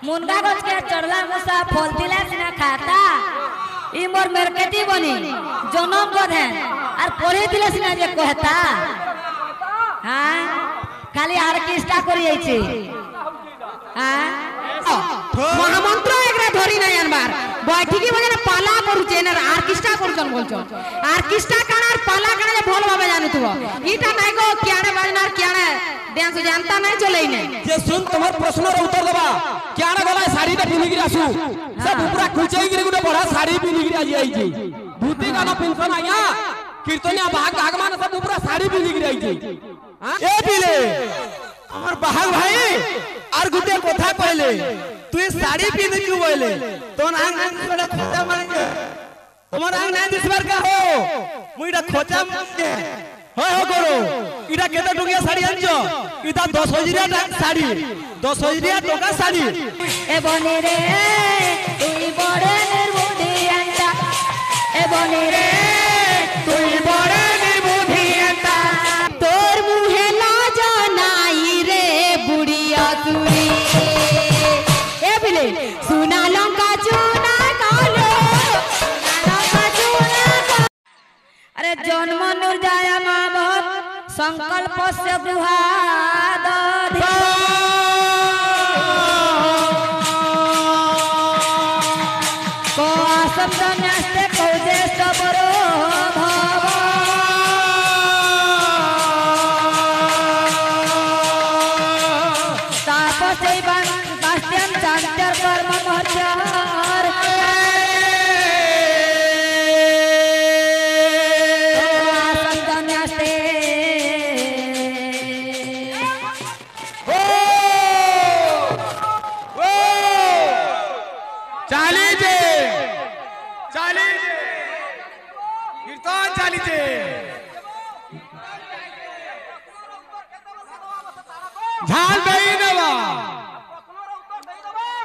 मुनगा गछ के चढ़ला मुसा फल दिला सिना खाता ई मोर मार्केटी बनी जन्म गधे और पढ़े दिले सिना जे कहता हां खाली आर्केस्ट्रा करी आइछे हां महामंत्र एकरा धरी नै आनबार बैठी के बजे पाला करूचे ना आर्केस्ट्रा करूचन बोलचो आर्केस्ट्रा काना और पाला काना जे भल भाबे जानुथबो इटा नै गो क्याने बाजनार क्याने डांस जानता नहीं चले ने जे सुन तुम्हार प्रश्न रे उत्तर देबा क्याने गला साड़ी ता पिनी गिरी आसु सब पूरा खुलचे गिरी गुटे बड़ा साड़ी पिनी गिरी आजी आइजी धोती गाना पेंशन आया कीर्तनिया भाग भागमान सब पूरा साड़ी पिनी गिरी आइजी हां ए पिले हमर बहाग भाई और गुटे कथा कहले तू साड़ी पिन क्यों बोले तो आंग बड़ा खोचा मांगे तुम्हारा आंग नहीं दिसबार का हो मुइडा खोचा मांगे हो करो इडा केते टुकिया साड़ी आनजो इदा 10,000 साड़ी 10,000 टका साड़ी ए बने रे तुई बड़े निर्बुद्धि अंता ए बने रे तुई बड़े निर्बुद्धि अंता तोर मुहे लाज नाई रे बुढ़िया तुरी ए बिले सुना लंका चूना कालो लंका चूना अरे जन्म नूर जाया मां बहुत संकल्प से गुहाद को शब्द न्यास्ते को ज्येष्ठ बरो भव तापसे बास्त्यं चांतर कर्म महत्यार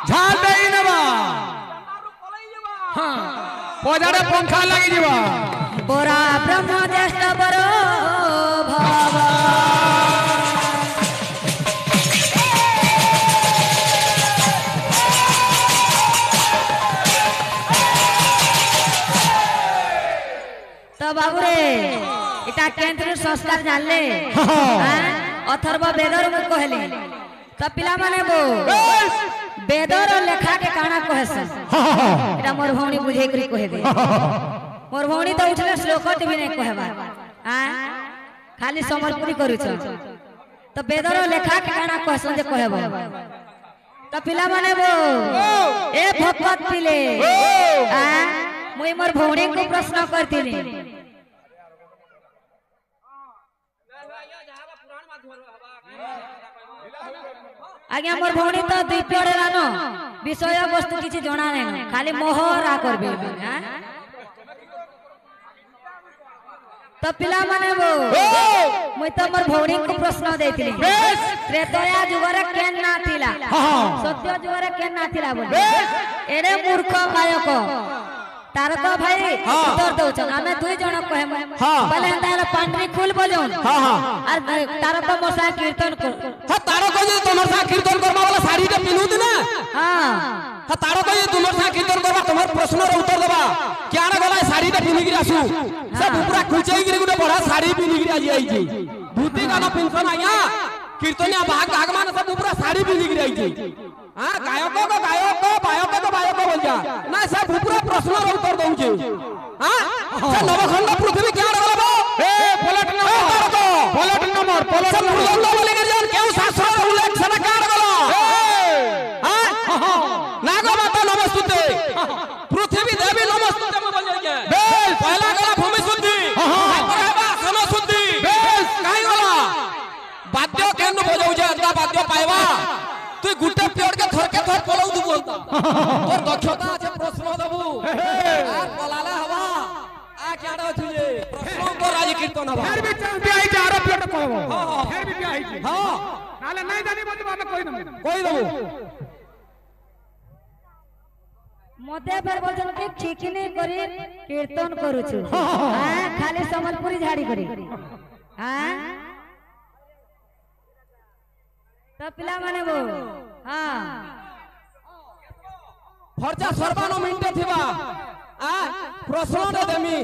झाल दई नवा हां पजारे पंखा लगी जीवा बोरा ब्रह्म ज्येष्ठ बरो भव तो बाबू रे इटा केंद्र संस्कार जानले हां अथर्व वेदर मु कहले त पिला माने बो वेदर लेखा के काना कहसन एटा मोर भौणी बुझे करी कहे दे मोर भौणी तो उठले श्लोकट भी नहीं कहबा हां खाली समर्पणी करू छ तो वेदर लेखा के काना कहसन जे कहबो त पिला माने बो ए भगवत पिले हां मुई मोर भौणी को प्रश्न करथिनी आज्ञा मोर भौणी तो दुई पेड़े लानो विषय वस्तु किछि जणा नै खाली मोहरा करबे हां तो पिला माने बो मुई तो मोर भौणी को प्रश्न देथिली त्रेतया जुगरे केन ना थिला सत्य जुगरे केन ना थिला बोले एरे मूर्ख गायक तार तो भाई उत्तर दउछन हमें दुई जण कहे बोले तार पांडरी खुल बोलउन और तार तो मोसा कीर्तन कर हां तार को जे तोमर सा कीर्तन करबा वाला साड़ी के पिनुद ना हां हां तार को जे तोमर सा कीर्तन करबा तोमर प्रश्न रे उत्तर देबा क्या ना गला साड़ी के पिनि गिरी आसु सब पूरा खुलचे गिरी गुटे बड़ा साड़ी पिनि गिरी आजी आइजी धोती गाना पेंशन आया कीर्तनिया भाग भागमान सब पूरा साड़ी पिनि गिरी आइजी हां गायक को बायक बोल जा ना सब पूरा प्रश्न रे उत्तर दउजे हां से नवखंड पृथ्वी क्या रहबो ए पलट नंबर सब मुर्गंड बोले कर जान केउ शास्त्र उल्लेख सरकार गलो हां नाग माता नमस्तुते पृथ्वी देवी नमस्तुते में बोल जाए बेल पहला गला भूमि शुद्धि हां सम शुद्धि बेल काई गला वाद्य केन बजाउ जे अदा वाद्य पाइबा तू गुटे पेड़ के थर पलौ दु बोलता तोर दक्षता আছে प्रश्न दबु आ पलाला हवा आ क्याडा थुजे प्रश्न तो राज कीर्तन हवा फिर भी चल आई जा आरो पेड़ कहबो फिर भी आई छी हां नाले नहीं जानी बत हम कोई दबु मते पर बोलछन के ठीकनी करी कीर्तन करू छु हां खाली संबलपुरी झाड़ी करी हां तो पिला माने बो हां खर्चा सरबानो मिनटे थिबा आ प्रश्न दे देमी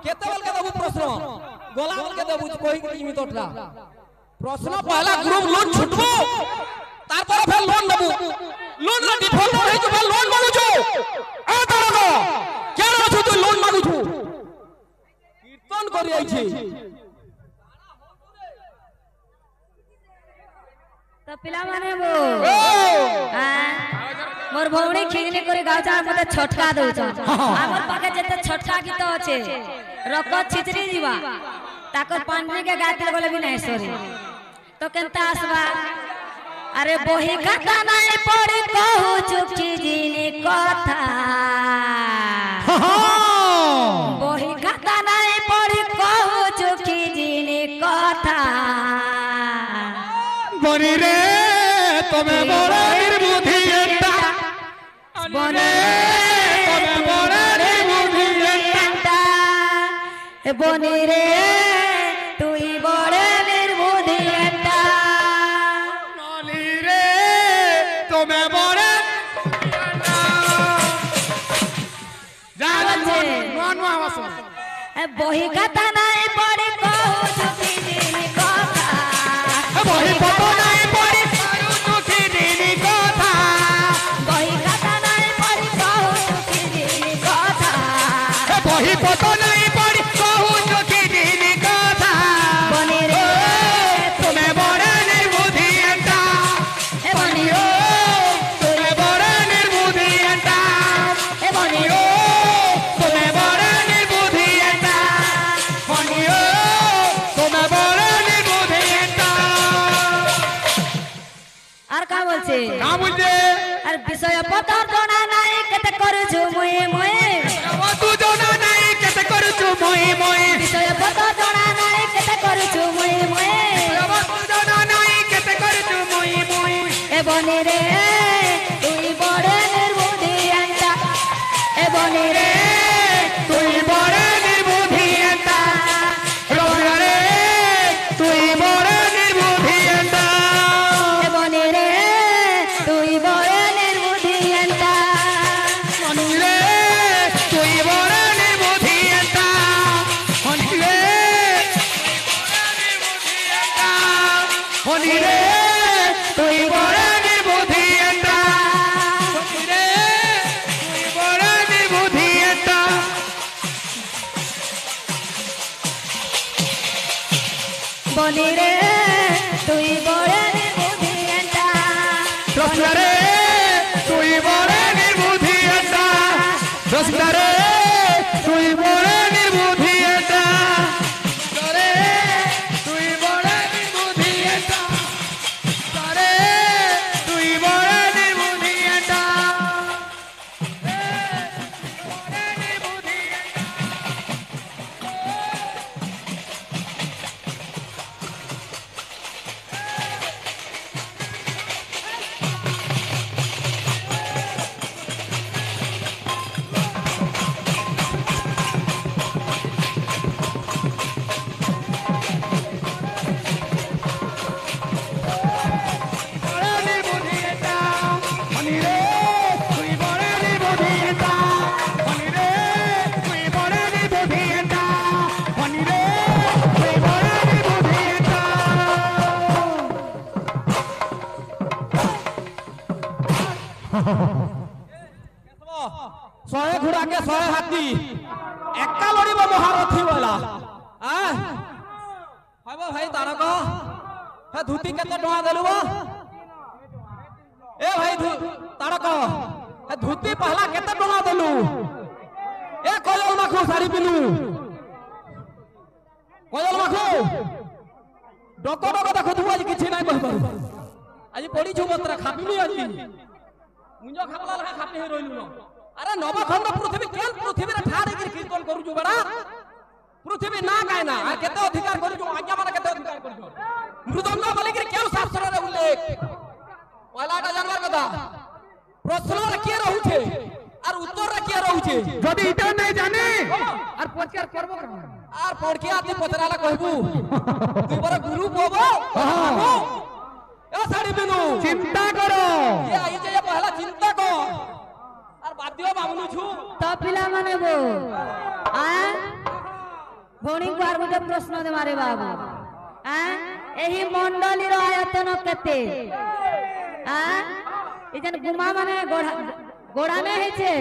केते बेल के देबू प्रश्न गोला बेल के देबू कोई की मी तोटला प्रश्न पहला ग्रुप लोन छुटबो तार पर फिर लोन देबू लोन रे डिफॉल्ट होई जो फिर लोन मांगू छु आ तारको क्या रे छु तू लोन मांगू छु कीर्तन करी आई छी तो पिला माने वो मोर भौणी खिगनी करे गाव चार मते छटका दउछ हमर पाके जते छटका गीत अछि रक छिचरी जीवा ताकर पानी के गाते बोले भी नहीं सरी तो केनता आसबा अरे बोही खाता नहीं पड़ी कहू चुकी जीनी कथा बोही खाता नहीं पड़ी कहू चुकी जीनी कथा बनी रे तुम्हें बड़ा निर्बुद्धि एटा बने तुम्हें बड़ा निर्बुद्धि एटा बनी रे तुई बड़े निर्बुद्धि एटा नली रे तुम्हें बड़ा मान आवाज बही खाता नहीं पड़ी कहू चुकी जीनी कथा बही पतो नहीं पड़ी कहू चुकी जीनी कथा बही खाता नहीं पड़ी कहू चुकी जीनी कथा बही पतो नहीं पड़ी कहू चुकी जीनी कथा बनी रे तुम्हें बड़ा निर्बुद्धि एटा बनी रे तुम्हें बड़ा निर्बुद्धि एटा बनी रे तुम्हें बड़ा निर्बुद्धि एटा तुम्हें बड़ा निर्बुद्धि एटा আর কা বলছে का बोलते আর বিষয় পত জনা নাই কেতে করছু মুই মুই तू जोना नहीं कैसे करू तू मोई मोई বিষয় পত জনা নাই কেতে করছু মুই মুই तू जोना नहीं कैसे करू तू मोई मोई এ বনি রে তুই বড় নির্বুদ্ধি আন্তা এ বনি রে তুই বড় নির্বুদ্ধি এটা রবিরা রে তুই বড় নির্বুদ্ধি এটা এ বনি রে তুই বড় নির্বুদ্ধি আন্তা মনি রে তুই বড় নির্বুদ্ধি এটা মনি রে মনি রে তুই বড় নির্বুদ্ধি এটা মনি রে তুই বড় নির্বুদ্ধি এটা বনি রে তুই বড় নির্বুদ্ধি আন্তা রসিদা রে তুই বড় নির্বুদ্ধি এটা রসিদা রে তুই বড় নির্বুদ্ধি এটা রে তুই বড় নির্বুদ্ধি এটা রে তুই বড় নির্বুদ্ধি এটা বড় নির্বুদ্ধি এটা বড় নির্বুদ্ধি এটা মনি রে তুই বড় নির্বুদ্ধি এটা মনি রে তুই বড় নির্বুদ্ধি এটা মনি রে তুই বড় নির্বুদ্ধি এটা শহে ঘোড়াকে শহে হাতি একা লড়িব মহারথী বলা হইব ভাই তারক হে ধুতি কেতে টଙ୍କା দেলু এ ভাই তারক হে ধুতি পহলা কেতে টଙ୍କା দেলু এ কয়ল মাখু শাড়ি পিনু কয়ল মাখু ডক ডক দেখুথিবু আজ কিছু নাই কই পারু আজ পড়িছু মতরা খাপিনি আজি মুঞ্জ খাবলা লাগা খাপি হই রইলু ন আরে নবখণ্ড পৃথিবী কেন পৃথিবীরে ঠাড়ি করে কীর্তন করুছু বড়া পৃথিবী না গায় না আর কেতে অধিকার করুছু আজ্ঞা মানে কেতে অধিকার করুছু মৃদঙ্গ বলে কি কেউ শাস্ত্রে উল্লেখ পয়লাটা জানবার কথা প্রশ্নরে কি রহুছে আর উত্তররে কি রহুছে যদি এটা নাই জানে আর পচার করব কেন আর পড়কে আতে পচরালা কইবু তুই বড় গুরু কবো এ সাড়ি বিনু চিন্তা করো এ আই যে পহলা চিন্তা কর আর ଯଦିଓ ବାବୁନୁ ଛୁ ତ ପିଲାମାନେ ବୋ ଭଉଣୀଙ୍କୁ ଆର ଗୋଟେ ପ୍ରଶ୍ନ ଦେବାରେ ବାବୁ ଏହି ମଣ୍ଡଳୀର ଆୟତନ କେତେ ଏ ଯେନ୍ ଗୁମା ମାନେ ଗୋড়ানে ହେଇছে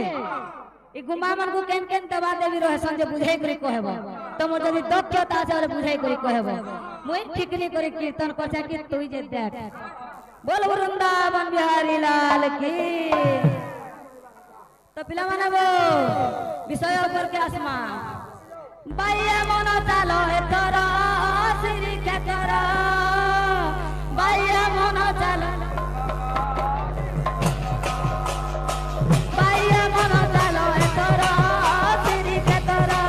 এই গুমা মানকু কেন কেন দেবা দেবী রহেছন যে বুঝাই করি কহেব তোমার যদি দক্ষতা আছে বলে বুঝাই করি কহেব মুই ঠিকনি করি কীর্তন করছে কি তুই যে দেখ बोल वृंदावन बिहारी लाल की तो पिला माने वो विषय ऊपर के आसमान बाया मन चालो एतरा श्री के करा बाया मन चालो बाया मन चालो एतरा श्री के करा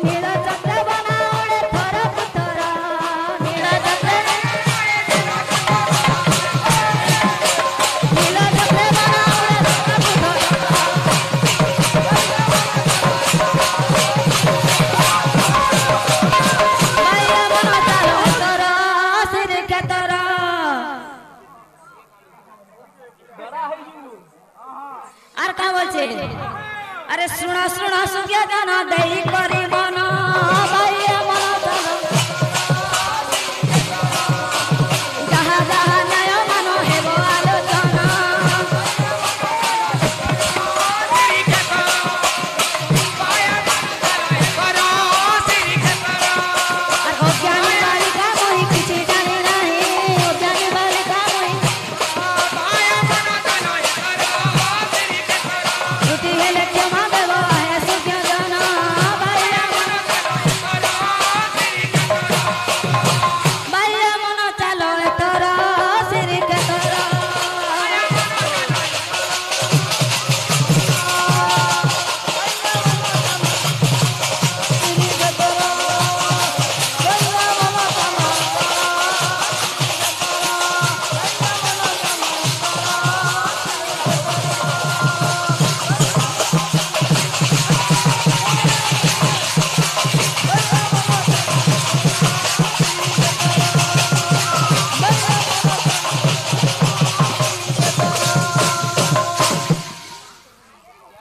नीला चक्र अरे सुना सुना सुखिया गाना दई करी मना बाइया मना चलो जहाँ जहाँ नय मनो हे वो आलोचना अज्ञानी बालिका मोहि किछि जाने नहीं अज्ञानी बालिका मोहि श्रुति हेले क्षमा देवा है सुख्य जाना बाइया मन चलो तोरा श्री के तोरा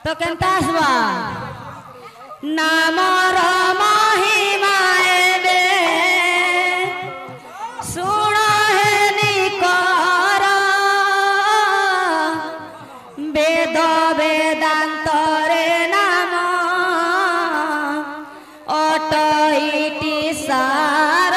तो केनता आसबा नामर महिमाए बे सुण हेनी कर वेद वेदांतरे नाम अटईटी सार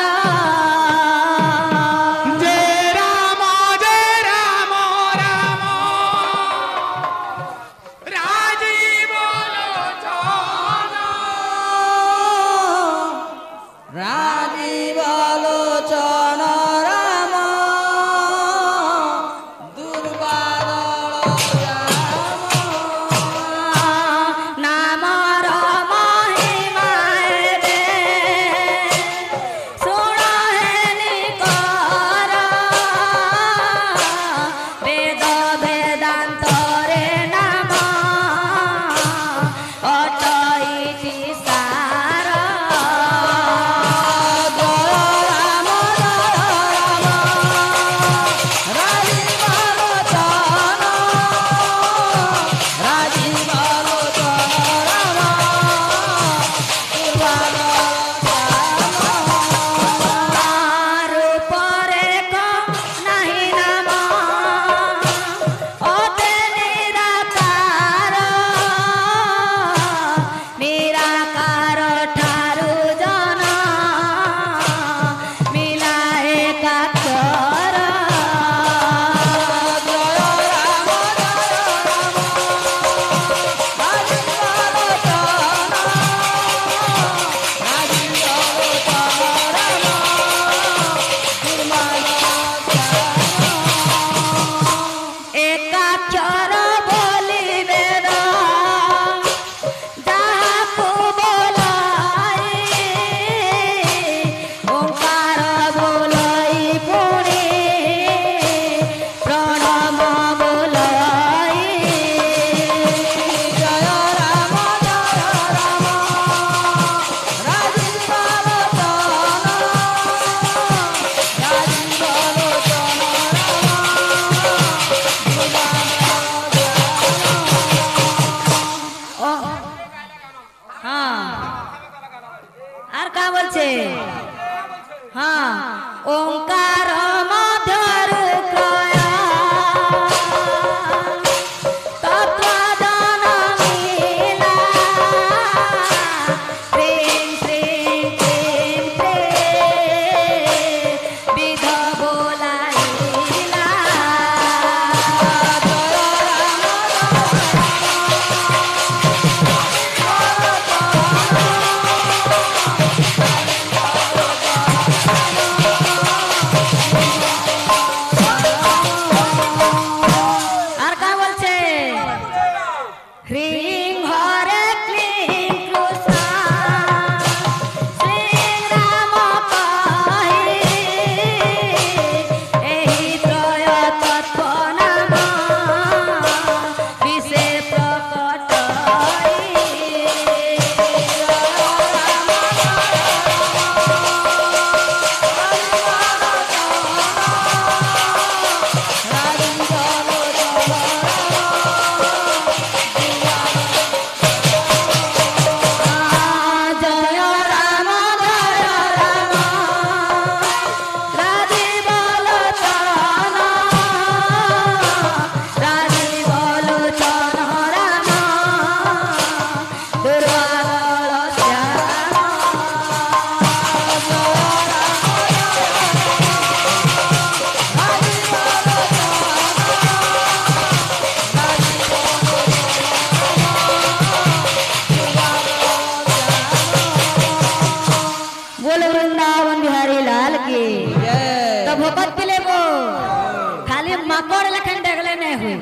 ओंकार मध्यरु क्रय तत्वदान मिला प्रेम प्रेम प्रेम प्रेम विध बोलाइला আর কা বলছে হ্রিং হরে ক্লিং কৃষ্ণ শ্রী রাম কহি এই ত্রয় তত্ত্ব নাম বিশে প্রকট জয় রাম জয় রাম রাজীব লোচন রাজীব লোচন রাম দুর্বাগল শ্যাম बोले वृंदावन बिहारी लाल की तो भगत पिले वो खाली मकोड़ लखन डगले नहीं हुई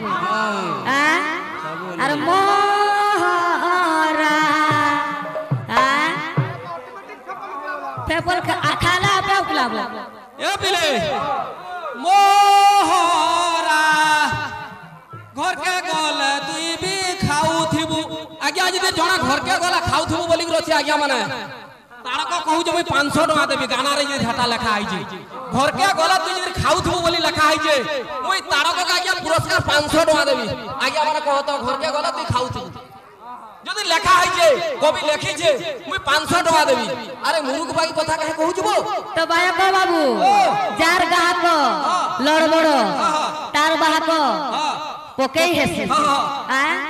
अरे मोहरा पेपल खाला पे उपलाब ए पिले मोहरा घर के गल तुई भी खाऊ थिबु आज्ञा आज जणा घर के गला खाऊ थिबु बोली रछि आज्ञा माने तारक कहू जे 500 टका देबी गाना रे जे झाटा लेखा आइ जे घर के गला तुई जे खाऊ थिबु बोली लेखा आइ जे ओई तारक का आज्ञा पुरस्कार 500 टका देबी आज्ञा माने कहो तो घर के गला तुई खाऊ थिबु যদি লেখা হইছে কবি লিখিছে মুই 500 টাকা দেবি আরে মুরুখ ভাই কথা কাহে कहू জবো तो बायक बाबू जार गाहक लड़बड़ तार बाहक पकेई हेसी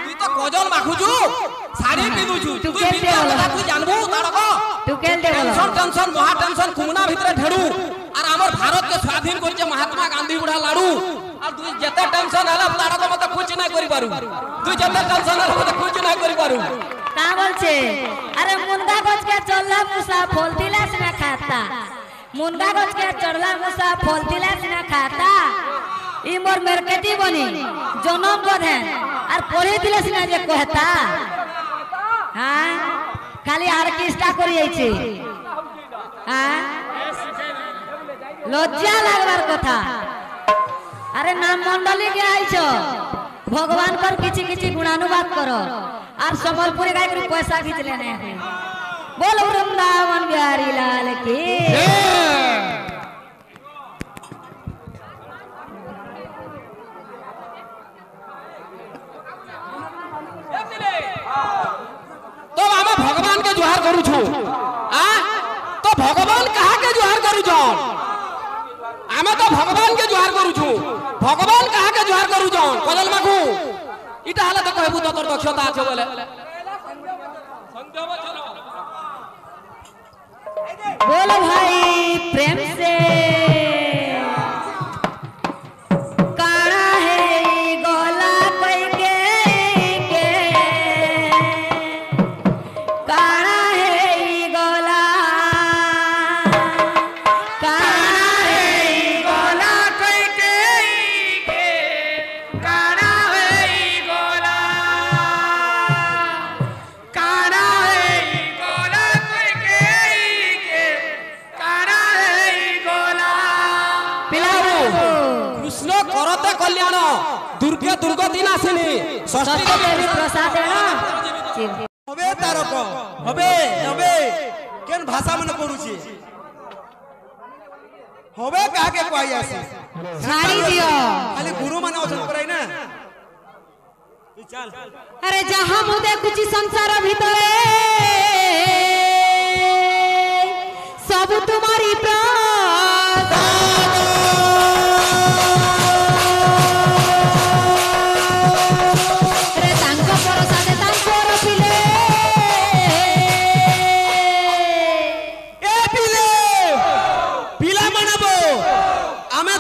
তুই তো কজল মাখুছু শাড়ি পিনুছু तू তুই केते বিদ্যা होला কথা তুই জানবু তারক तू केते होला টেনশন টেনশন মহা টেনশন খুমনা ভিতরে ঢেড়ু আর আমার ভারত কে স্বাধীন করছে মহাত্মা গান্ধী বুড়া লাড়ু আর তুই যেতে টেনশন হলা তারক মতে কুছ নাই করি পারু তুই যেতে টেনশন হলা মতে কুছ নাই করি পারু का बोलছে अरे मुनगा गछ के चलला मुसा फल दिला से ना खाता मुनगा गछ के चढ़ला मुसा फल दिला से ना खाता ई मोर मार्केटी बनी जनम बधे और पढ़े दिले से ना जे कहता हां खाली आर्केस्ट्रा करि आइছে हां लज्जा लागबार कथा अरे नाम मंडली के आइছো भगवान पर किछि किछि गुणानुवाद करो और संबलपुरी गाय के पैसा खींच लेने हैं बोल वृंदावन बिहारी लाल की तो आमे भगवान के जोहार करू छु आ तो भगवान कहा के जोहार करू छन आमे तो भगवान के जोहार करू छु भगवान कहा के जोहार करू छन कजल माखू इटा हला तो कहबू तो तोर दक्षता আছে बोले बोलो भाई प्रेम से काना है गोला कोई के काना है गोला काना है गोला कोई के काना है गोला काना है गोला कोई के काना है गोला पिलाऊ कृष्ण करते कल्याण दुर्गे दुर्गति नाशिनी षष्ठी देवी प्रसाद হবে তারক হবে হবে কেন ভাষা মনে করুছি হবে কাকে কই আসে ছাড়ি দিও খালি গুরু মানে অছন করাই না চল अरे जहां मु देखुची संसार भितरे सब तुम्हारी प्राण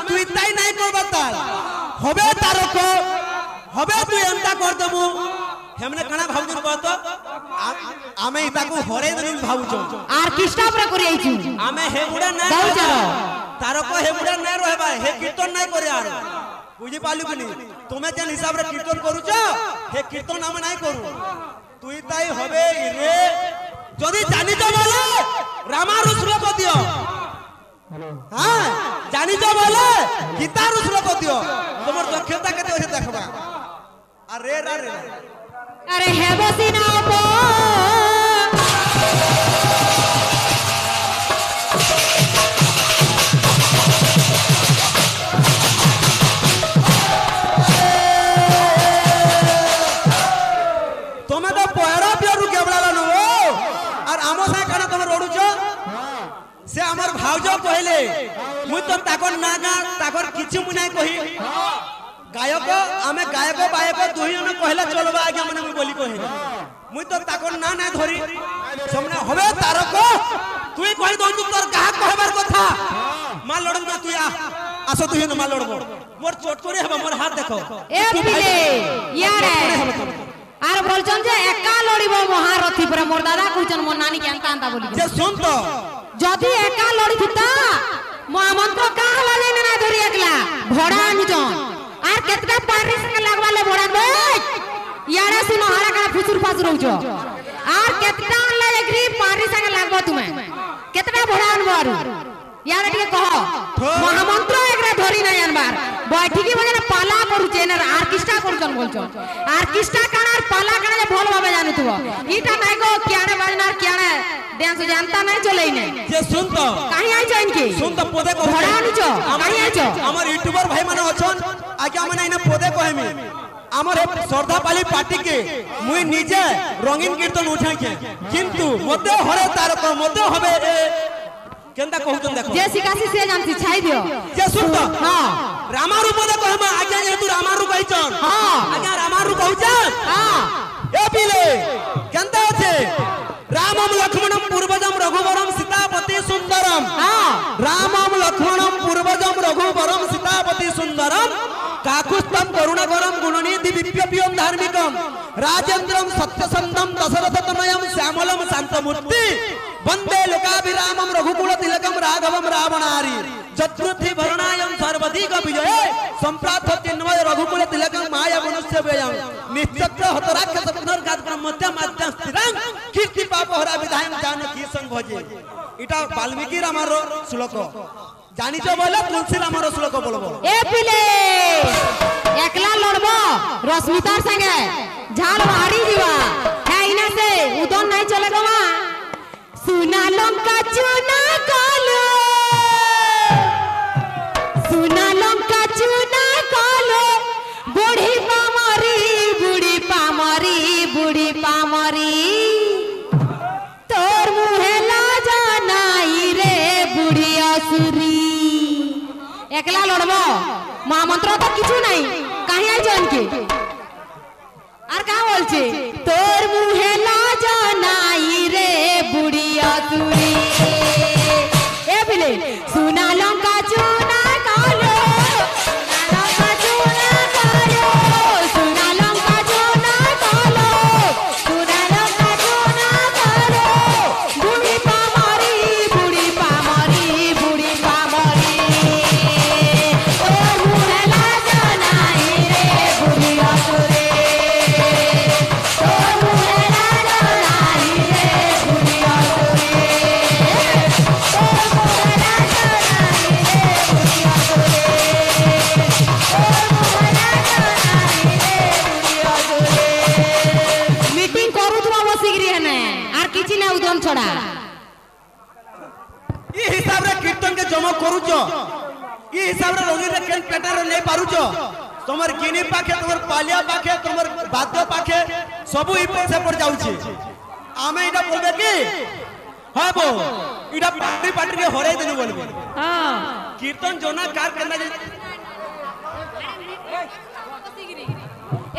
তুই তাই নাই করবা তার হবে তারক হবে তুই এমতা কর দেবু হেমনে কানা ভাবুছ কত আমি তাকু হরাই দেবি ভাবুছ আর কৃষ্ণ পুরা করি আইছু আমি হেগুড়া নাই বাউচার তারক হেগুড়া নাই রহবা হে কীর্তন নাই করে আর বুঝি পালু কিনি তুমি যেন হিসাবে কীর্তন করুছ হে কীর্তন আমি নাই করু তুই তাই হবে রে যদি জানিছ বলে রামারু শ্লোক দিও হ্যাঁ জানিছ বলে গীতারু শ্লোক দিও তোমার দক্ষতা কেতে আছে দেখবা আরে রে রে আরে হে বসিনা পো তুমি তো পয়রা পিয়ারু কেবড়ালা নো আর আমো সাই কানা তুমি রড়ুছ সে আমার ভাউজ কইলে মুই তো তাকর না গা তাকর কিছু মুই নাই কহি গায়ক আমি গায়ক বায়ক দুই জন কহিলা চলবা আগে মানে মুই বলি কহি মুই তো তাকর না নাই ধরি সামনে হবে তারক তুই কই দন্তু তোর কাহা কহবার কথা মা লড়ব না তুই আসো তুই না মা লড়ব মোর চোট করে হবে মোর হাত দেখো এ পিলে ইয়ারে আর বলছন যে একা লড়িব মহারথী পুরা মোর দাদা কইছন মোর নানি কেনতা আনতা বলি যে শুন তো যদি একা লড়িথিতা মহামন্ত্র কাহা লাগে না ধরি একলা ভড়া আনিছন আর কেতটা পারি সঙ্গে লাগবালে ভড়া বই ইয়ারে শুনো হারা কানা ফুসুর ফাসুর হউছ আর কেতটা আনলা এগ্রি পারি সঙ্গে লাগব তুমি কেতটা ভড়া আনব আর ইয়ারে টিকে কহ মহামন্ত্র একরা ধরি নাই আনবার বৈঠিকি মানে পালা করুছে না আর কিষ্টা করছন বলছন আর কিষ্টা কানার পালা কানা যে ভাল ভাবে জানুতব ইটা নাই গো কিয়ানে বাজনার কিয়ানে ড্যান্স জানতা নাই চলেই নাই যে শুন তো কাহি আইছ ইনকি শুন তো পদে কহ ভড়া আনিছ কাহি আইছ আমার ইউটিউবার ভাই মানে অছন আগে মানে এনে পদে কহেমি আমার শ্রদ্ধা পালি পার্টি কে মুই নিজে রঙিন কীর্তন উঠাইকে কিন্তু মতে হরে তারক মতে হবে কেনতা কহুতন দেখো যে শিকাসি সে জানতি ছাই দিও যে শুন তো হ্যাঁ রামারু পদে কহমা আগে যেহেতু রামারু কইছন হ্যাঁ আগে রামারু কহুছন হ্যাঁ এ পিলে কেনতা আছে রামম লক্ষ্মণম পূর্বজম রঘুবরম সীতাপতি সুন্দরম হ্যাঁ রামম লক্ষ্মণম পূর্বজম রঘুবরম সীতাপতি সুন্দরম কাকুস্তম করুণাকরম গুণনিধি বিপ্লবীয়ম ধার্মিকম রাজেন্দ্রম সত্যসন্ধম দশরথতনয়ম শ্যামলম শান্তমূর্তি বন্দে লোকাভিরামম রঘুকুল তিলকম রাঘবম রাবণারি চতুর্থি ভরণায়ম সর্বদিক বিজয়ে সম্প্রার্থ চিন্ময় রঘুকুল তিলকম মায়া মনুষ্য ব্যয়ম নিশ্চক্র হতরাক্ষস পুনর্ঘাত ব্রহ্মত্য মাধ্যম স্থিরং কীর্তি পাপহরা বিধায়ম জানকী সংভজে এটা বাল্মীকি রামার শ্লোক জানিছ বলে তুলসী রামার শ্লোক বলবো এ পিলে একলা লড়ব রশ্মিতার সঙ্গে ঝাল বাড়ি দিবা হ্যাঁ ইনা সে উদন নাই চলে গো মা সুনা লঙ্কা চুনা কালো সুনা লঙ্কা চুনা কালো বুড়ি পামারি বুড়ি পামারি বুড়ি পামারি তোর মুহে লাজা নাই রে বুড়ি আসুরি একলা লড়ব মহামন্ত্র তো কিছু নাই কাহি আইছন কি আর কা বলছে তোর মুহে লাজা নাই রে বুড়ি আসুরি এ বিলে সুনা লঙ্কা চুনা কালো সুনা লঙ্কা চুনা কালো সুনা লঙ্কা চুনা কালো সুনা লঙ্কা চুনা কালো বুড়ি পামারি বুড়ি পামারি বুড়ি পামারি তোর মুহে লাজা নাই রে বুড়ি আসুরি তোর মুহে লাজা নাই রে বুড়ি আসুরি তোর মুহে লাজা নাই রে বুড়ি আসুরি তোর মুহে লাজা নাই রে বুড়ি আসুরি মিটিং করুথবা বসিকি হেনে আর কিছু না উদন ছড়া ই হিসাবে কীর্তন কে জমা করুছ ই হিসাবে রঙিন কেন পেটার নেই পারুছ তোমার গিনি পাখে তোমার পালিয়া পাখে তোমার বাদ্য পাখে সবু ই পয়সা পড় যাଉଛି আমি এটা বলবে কি হব এটা পার্টি পার্টি কে হরাই দেনু বলবে হ্যাঁ কীর্তন জনা কার কেনা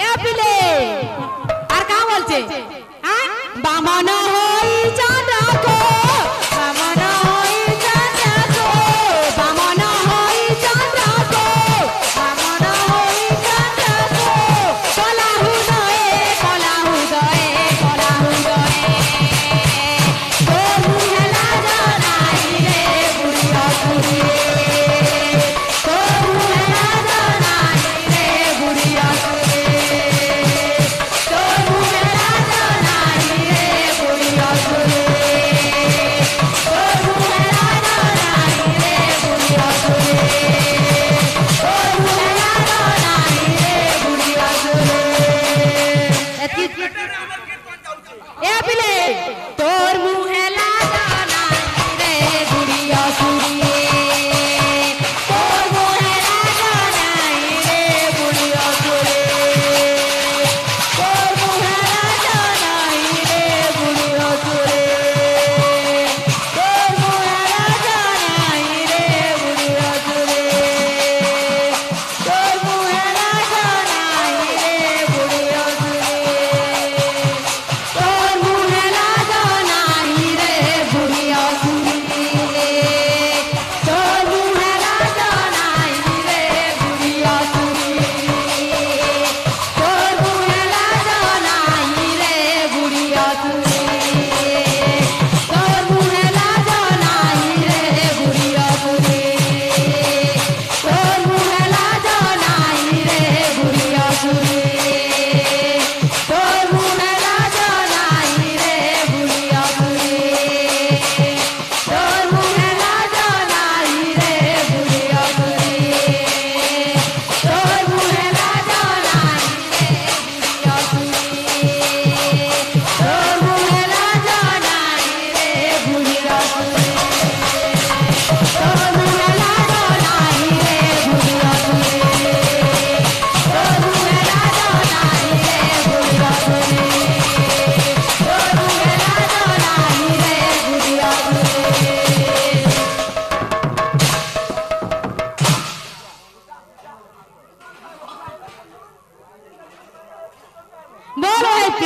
এ পিলে আর কা বলছে হ্যাঁ বামন হই চাঁদাকো বামন হই চাঁদাকো বামন হই চাঁদাকো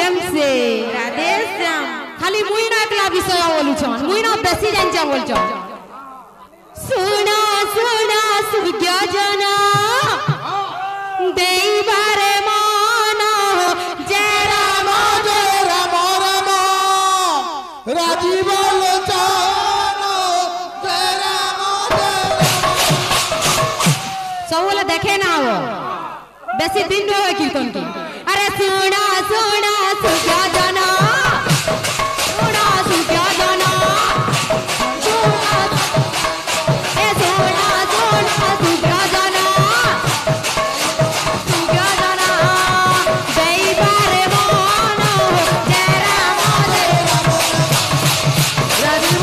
प्रेम से राधे श्याम खाली मुई ना एकला विषय बोलुछन मुई ना बेसी जानचा बोलछन सुना सुना सुज्ञा जना देइबारे माना जय राम राम राजीव सबले देखे ना हो बेसी दिन हो कीर्तन की अरे सुना सुना सुज्ञा जना सुना सुज्ञा जना ए सुना सुना सुज्ञा जना सुज्ञा जना देइबारे माना जय राम राजीव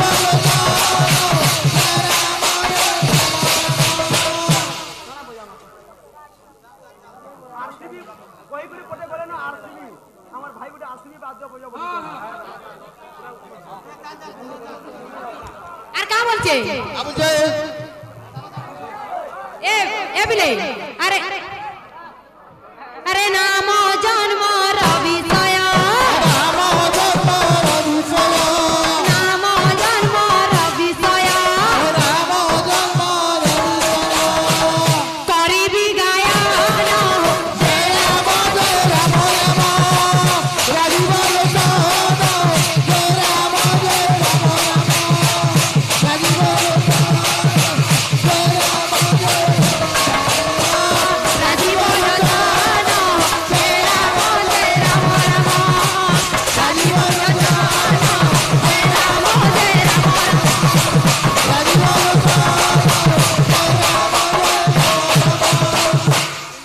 আর কা বলছে এ বিলে আরে আরে নাম জন্ম রবিষয় নাম জন্ম রবিষয় করিবি গায়ন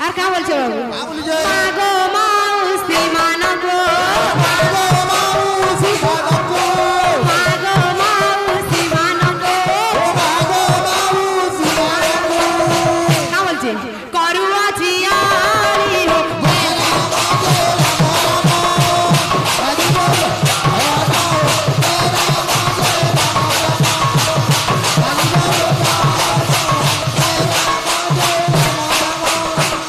আর কা বলছে বাবু মাগো মাউসি মানগো মাগো মাউসি মানগো কা বলছে করুয়া জিয়ারি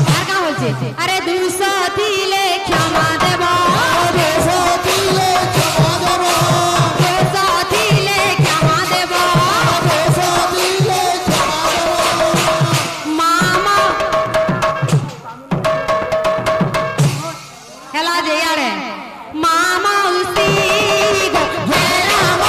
আর কা বলছে আরে দুশো দিলে ক্ষমা দেব দুশো দিলে ক্ষমা দেব মামা হেলা যে আরে মামা উসি গো জয় রাম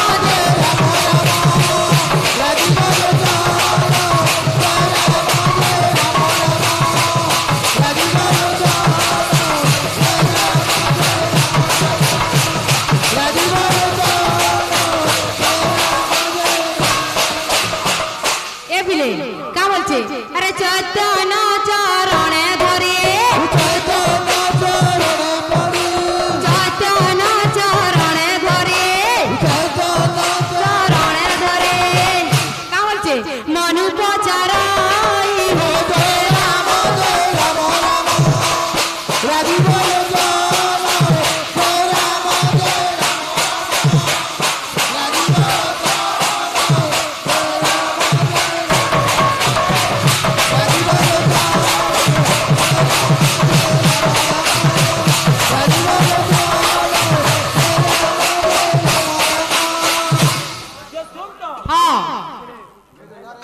এ বিলে কা বলছে আরে চৈতন্য চরণে ধরে চৈতন্য চরণে ধরে চরণে ধরে কা বলছে মনু পচারাই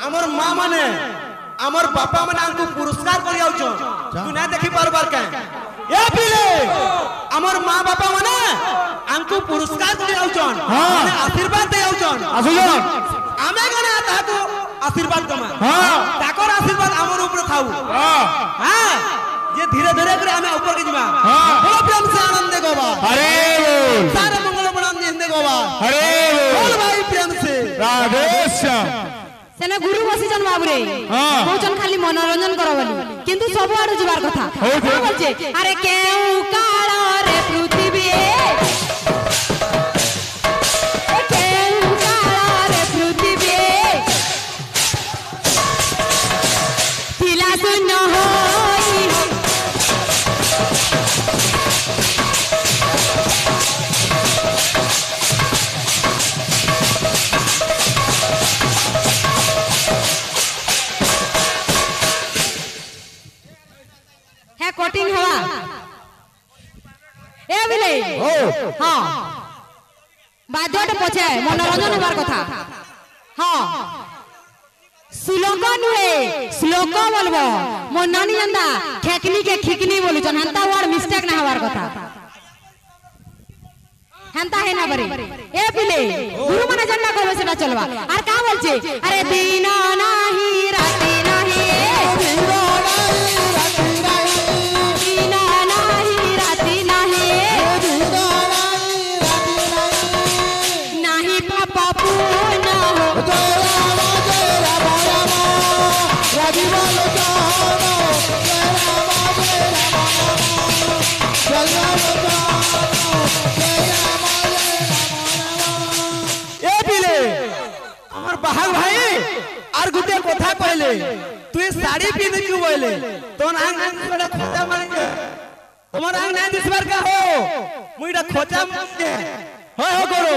আমার মা মানে আমার বাপা মানে আমাকে পুরস্কার করে যাচ্ছ তুই না দেখি পারবার কেন এ পিলে আমার মা বাপা মানে আমাকে পুরস্কার করে যাচ্ছন মানে আশীর্বাদ দিয়ে যাচ্ছন আমি কেন তাহাকে আশীর্বাদ দমা তাকর আশীর্বাদ আমার উপরে থাউ হ্যাঁ যে ধীরে ধীরে করে আমি উপরকে যাবা বড় প্রেম সে আনন্দে গোবা हरे बोल सारे मंगल प्रणाम जिंदे गोवा हरे बोल भाई प्रेम से राधे श्याम সেনা গুরু বসিছন বাবুরে কৌছন খালি মনোরঞ্জন কর বলি কিন্তু সবু আড়ু যাবার কথা বলছে আরে কেউ কাল রে পৃথিবী কেউ কাল রে পৃথিবী ଥିଲା শূন্য হই হ্যাঁ কটিং হওয়া ए बिले हां बाद्यटे पछे मनोरंजन होबार कथा हां श्लोक नुहे श्लोक बोलबो मोर नानी जंदा ठेकनी के खिकनी बोलु जन हंता वर्ड मिस्टेक ना होबार कथा हंता है ना बरे ए बिले गुरु माने जन्ना कहबे सेटा चलवा आर का बोलछे अरे दिन नाही राती नाही बाहर भाई और गुटे कोथा कहले तू साड़ी पहन क्यों बोले तो आंग आंग बड़ा खोचा मार के तुम्हारा आंग नहीं दिसबार का हो मुइडा खोचा मार के हो करो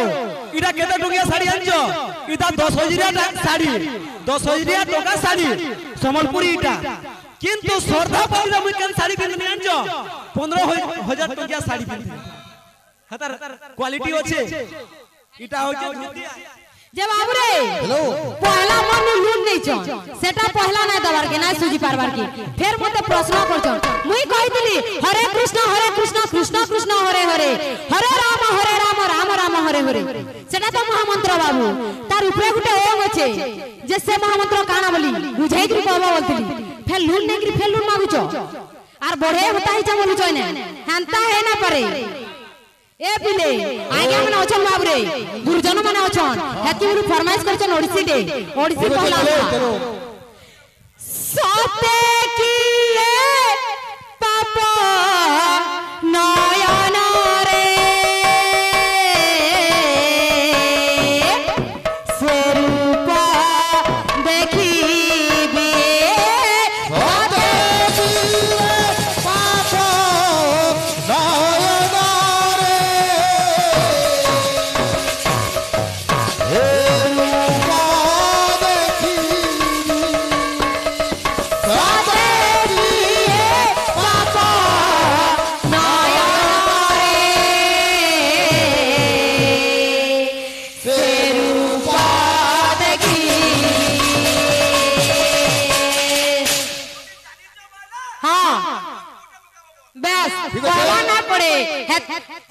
इडा केता टुकिया साड़ी आनजो इदा 10,000 साड़ी 10,000 टका साड़ी संबलपुरी इटा किंतु श्रद्धा पौरा मुइ केन साड़ी पहन आनजो 15,000 टकिया साड़ी पहन हतार क्वालिटी होचे इटा होचे धोतिया जे बाबू रे हेलो पहला मन लूट नहीं छन सेटा पहला ना दबार के ना सुजी पारबार की फिर मते प्रश्न करछन मुई कहितली हरे कृष्ण कृष्ण कृष्ण हरे हरे हरे राम राम राम हरे हरे सेटा तो महामंत्र बाबू तार ऊपर गुटे ओम अछि जे से महामंत्र काना बोली बुझाई कि कहबो बोलतली फिर लूट नहीं कि फिर लूट मागुचो आर बढ़े होता ही छ बोलुचो ने हंता है ना परे ए बिले आगे मन अछन बाबरे गुरुजन मन अछन हेति गुरु फरमाइश करछन ओडिसी पहला सते किए पाप नयन रे स्वरूप देखिबे सते किए पाप नयन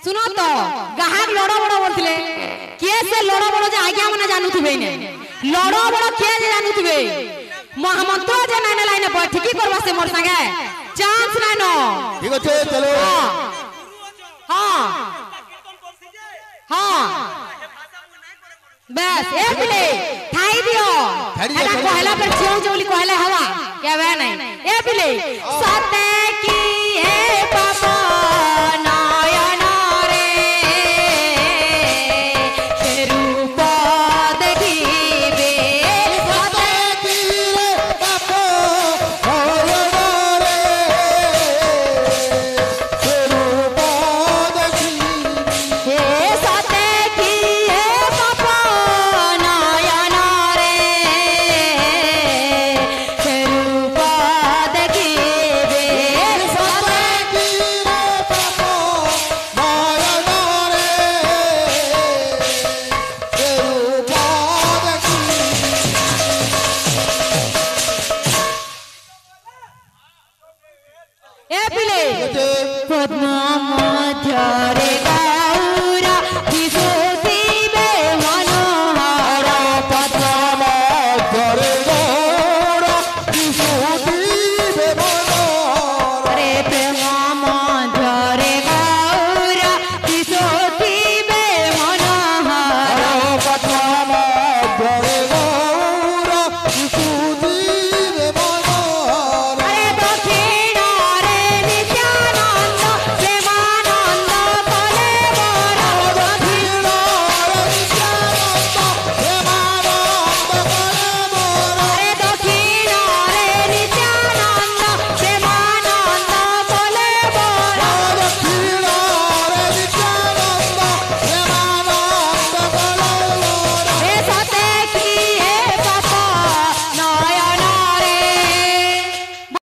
सुनो तो गाहक लड़ो बड़ो बोलथिले के से लड़ो बड़ो जे आज्ञा माने जानुथिबे ने लड़ो बड़ो के जे जानुथिबे महामंत्र जे नाने लाइने बैठ की करबा से मोर संगे चांस ना नो ठीक আছে चलो हां हां बस ए बिले ठाई दियो एटा कहला पर छियो जोली कहले हवा के वे नहीं ए बिले सते की ए पापा नयन रे रूप देखिबे सते की पाप नयन रे रूप देखी हे सते की ए पापा नयन रे रूप देखिबे सते की पाप नयन रे रूप देखी ए पिले पद्म मध्यरे